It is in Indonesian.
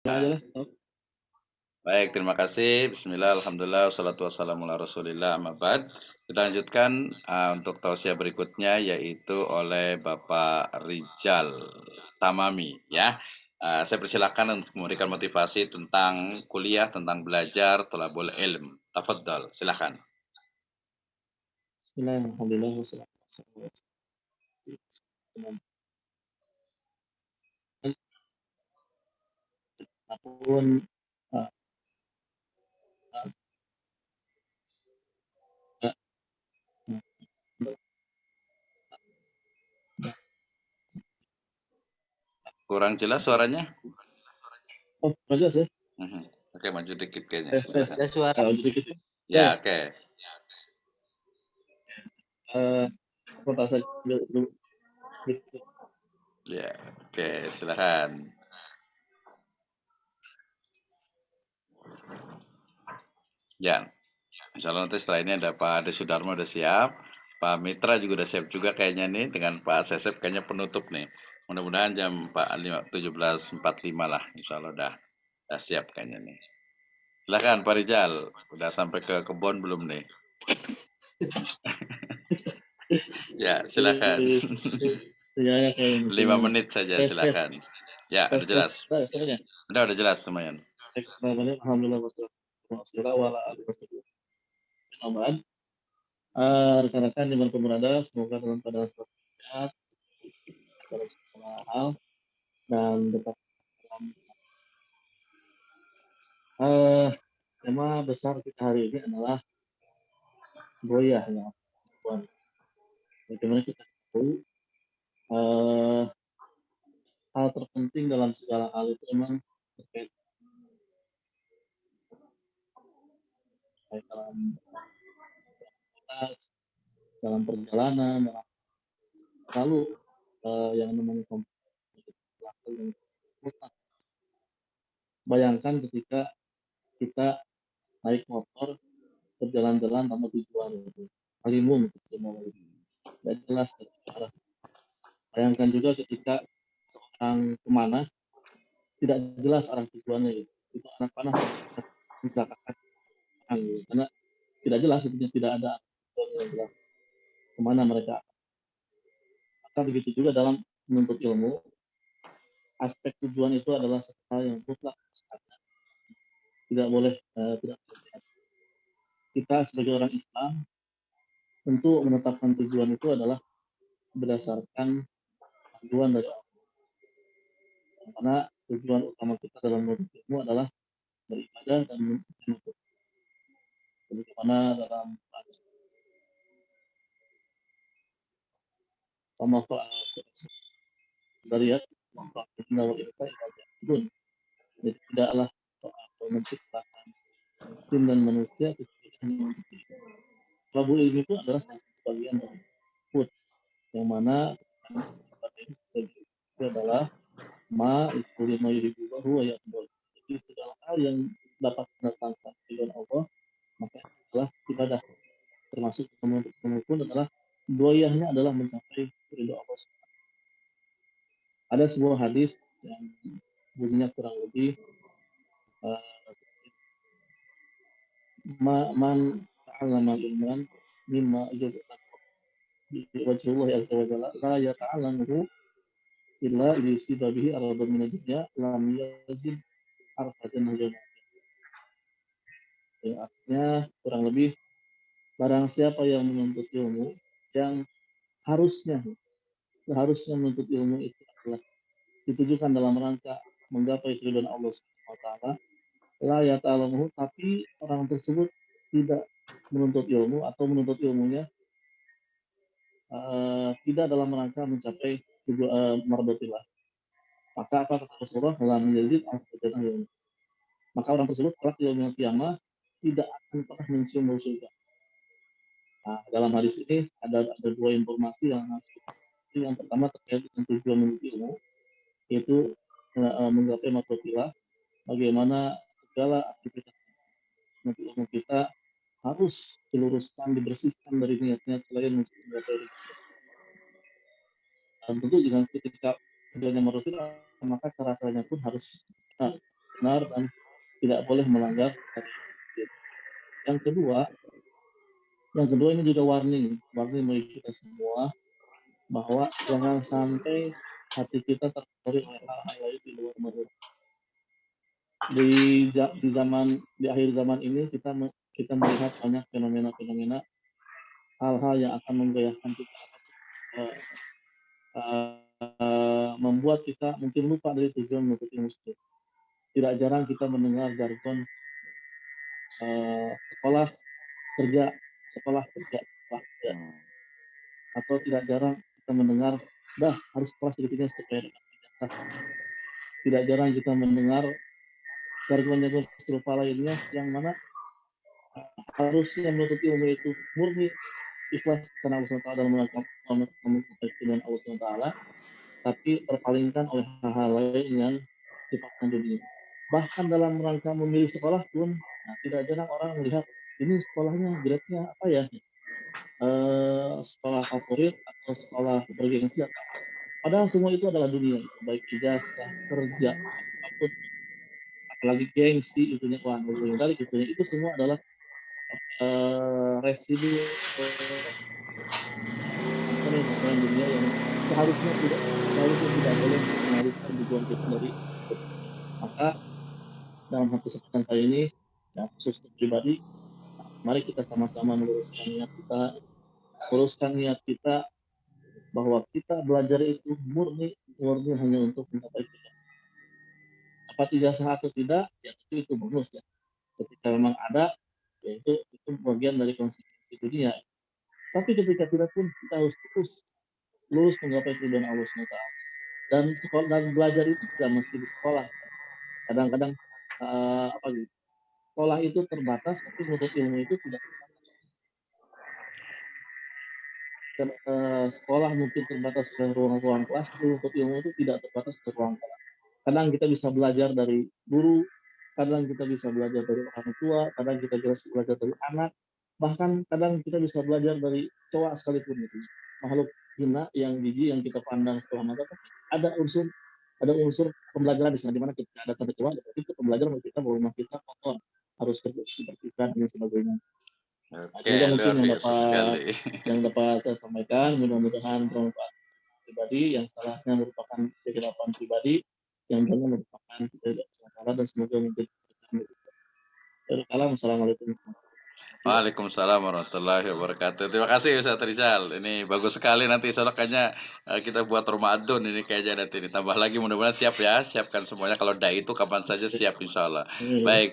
Aja Nah, lah. baik, terima kasih. Bismillah, alhamdulillah, wassalatu wassalamu ala rasulillah, amma ba'd. Kita lanjutkan untuk tausiah berikutnya, yaitu oleh Bapak Rijal Tamami. Ya, saya persilakan untuk memberikan motivasi tentang kuliah, tentang belajar, thalabul ilm. Tafadhol, silakan. Bismillahirrahmanirrahim. Alhamdulillah wassalatu wassalamu ala rasulillah. Apapun uh, Kurang jelas suaranya? oh, jelas ya. Mhm. Oke, maju dikit kayaknya. Tes tes. Silakan. Ada suara. Jadi gitu. Ya, Oke. oke. Pertanyaan dulu. Gitu. Ya, oke, silakan. Ya, insya Allah nanti setelah ini ada Pak Ade Sudarmo udah siap, Pak Mitra juga udah siap juga kayaknya nih, dengan Pak Sesep kayaknya penutup nih. Mudah-mudahan jam 17.45 lah, insya Allah udah siap kayaknya nih. Silakan Pak Rijal, udah sampai ke kebun belum nih? Ya, silakan. Sejarah kayak ini. 5 menit saja, Tes tes silakan. Ya, tes udah tes. jelas. Suaranya. Udah jelas semuanya. Alhamdulillah wassalatu wassalamu ala rasulillah. Rekan-rekan dimanapun berada, semoga dalam keadaan selalu sehat dalam segala hal dan tetap dalam tema besar kita hari ini adalah goyah ya. Bagaimana kita tahu hal terpenting dalam segala hal itu memang terkait dalam aktivitas, dalam perjalanan, dalam selalu yang namanya kompetisi. Bayangkan ketika kita naik motor berjalan-jalan tanpa tujuan itu halimun semua tidak jelas arah. Bayangkan juga ketika seorang pemanah tidak jelas arah tujuannya gitu. Itu anak panah mencelakakan gitu. Karena tidak jelas itu tidak ada tujuan yang jelas kemana mereka. Maka begitu juga dalam menuntut ilmu, aspek tujuan itu adalah satu hal yang mutlak tidak boleh tidak boleh. Kita sebagai orang Islam tentu menetapkan tujuan itu adalah berdasarkan panduan dari Allah. Karena tujuan utama kita dalam menuntut ilmu adalah beribadah dan menuntut. Bagaimana dalam dari jadi tidaklah soal menciptakan jin dan manusia Rabu ilmi itu adalah salah satu bagian dari food yang mana itu adalah itu lima yuhibuhu wa yaqbal. Jadi segala hal yang dapat mendatangkan ridho Allah maka adalah ibadah, termasuk menuntut ilmu pun adalah doyahnya adalah mencapai ridho Allah. Ada sebuah hadis yang bunyinya kurang lebih man ta'allama ilman mimma wajhullah azza wa jalla la yata'allamuhu illa liyusiba bihi aradan min ad-dunya lam yajid arfadan hajan. Artinya kurang lebih barang siapa yang menuntut ilmu yang harusnya seharusnya menuntut ilmu itu adalah ditujukan dalam rangka menggapai keridhaan Allah Subhanahu wa taala, la yata'allamuhu, tapi orang tersebut tidak menuntut ilmu atau menuntut ilmunya tidak dalam rangka mencapai mardotillah. Maka apa kata Rasulullah? Lam yazid al-fajr. Maka orang tersebut kelak di yaumil qiyamah tidak akan pernah mencium bau surga. Nah, dalam hadis ini ada dua informasi yang harus kita. Yang pertama terkait dengan tujuan menuntut ilmu, yaitu menggapai mardotillah. Bagaimana segala aktivitas menuntut ilmu kita harus diluruskan, dibersihkan dari niat-niat selain untuk menggapai dan tentu dengan ketika tujuannya mardotillah maka cara-caranya pun harus benar. benar dan tidak boleh melanggar syariat. Yang kedua ini juga warning bagi kita semua bahwa jangan sampai hati kita terpengaruh oleh hal-hal lain di luar Ramadan. Di akhir zaman ini kita melihat banyak fenomena hal-hal yang akan menggoyahkan kita, membuat kita mungkin lupa dari tujuan menuntut ilmu. Tidak jarang kita mendengar jargon sekolah kerja, atau tidak jarang kita mendengar harus kelas sedikitnya supaya dapat ijazah. Tidak jarang kita mendengar jargon-jargon serupa lainnya yang mana harusnya menuntut ilmu itu murni ikhlas karena Allah SWT dalam mencapai tujuan Allah SWT, tapi terpalingkan oleh hal-hal lain yang sifatnya dunia. Bahkan dalam rangka memilih sekolah pun, tidak jarang orang melihat ini sekolahnya grade-nya apa ya, sekolah favorit atau sekolah bergengsi atau apa. Padahal semua itu adalah dunia, baik ijazah, kerja, apapun, apalagi gengsi itunya, itu semua adalah residu masalah dunia yang seharusnya tidak boleh mengalihkan tujuan kita dari. Maka dalam kesempatan kali ini, khusus pribadi, mari kita sama-sama meluruskan niat kita bahwa kita belajar itu murni hanya untuk mencapai tujuan. Apa ijazah atau tidak, ya itu bonus ya. Ketika memang ada, ya itu bagian dari konsekuensi dunia. Tapi ketika tidak pun kita harus terus lurus menggapai tujuan Allah SWT. Dan belajar itu tidak mesti di sekolah. Kadang-kadang sekolah itu terbatas, tapi menuntut ilmu itu tidak terbatas. Sekolah mungkin terbatas ke ruang-ruang kelas, menuntut ilmu itu tidak terbatas ke ruang kelas. Kadang kita bisa belajar dari guru, kadang kita bisa belajar dari orang tua, kadang kita bisa belajar dari anak, bahkan kadang kita bisa belajar dari cowok sekalipun itu. Makhluk hina yang jijik yang kita pandang setelah mata, tapi ada unsur pembelajaran di sana, di mana kita ada tanda keluar, itu pembelajaran kita bahwa rumah kita kotor, harus bersihkan dan sebagainya. Oke, Juga mungkin luar biasa sekali. yang dapat saya sampaikan, mudah-mudahan bermanfaat pribadi, yang salahnya merupakan kegelapan pribadi, yang benar merupakan kesalahan, dan semoga mungkin Assalamualaikum. Waalaikumsalam warahmatullahi wabarakatuh. Terima kasih Ustaz Rizal. Ini bagus sekali, nanti soalnya kayaknya kita buat Ramadan ini kayaknya nanti ditambah lagi, mudah-mudahan siap ya. Siapkan semuanya, kalau dai itu kapan saja siap insya Allah. Baik.